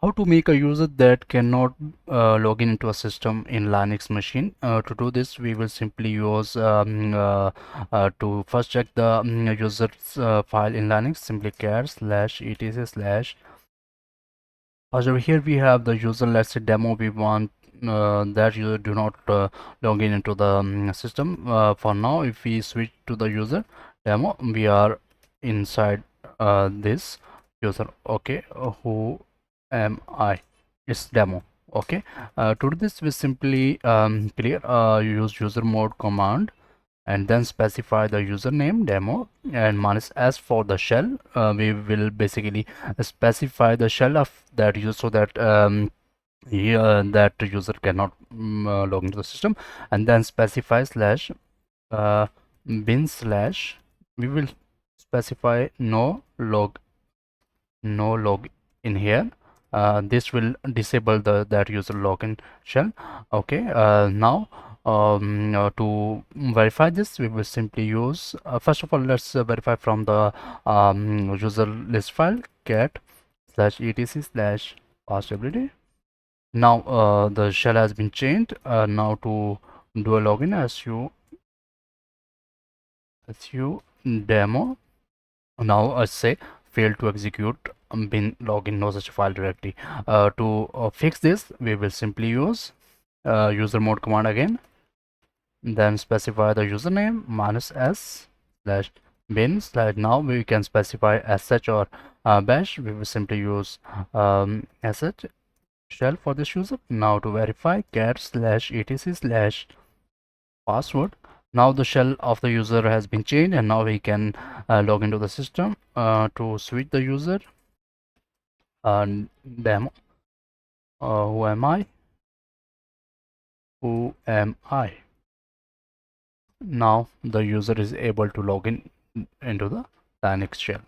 How to make a user that cannot log in into a system in Linux machine. To do this, we will simply use to first check the user's file in Linux. Simply cat slash etc slash. Over here we have the user. Let's say demo. We want that user do not log in into the system. For now, if we switch to the user demo, we are inside this user. Okay, who am I? It's demo. Okay, to do this we simply clear use user mode command and then specify the username demo and minus s for the shell. We will basically specify the shell of that user so that that user cannot log into the system, and then specify slash bin slash. We will specify no log in here. This will disable the that user login shell. Okay, now to verify this, we will simply use first of all, let's verify from the user list file cat slash etc slash passability. Now the shell has been changed. Now to do a login su demo. Now I say failed to execute bin login no such file directory. To fix this, we will simply use user mode command again, then specify the username minus s slash bin slash. Now we can specify sh or bash. We will simply use sh shell for this user. Now to verify cat slash etc slash password. Now the shell of the user has been changed and now we can log into the system. To switch the user demo, who am I? Now the user is able to log in into the Linux shell.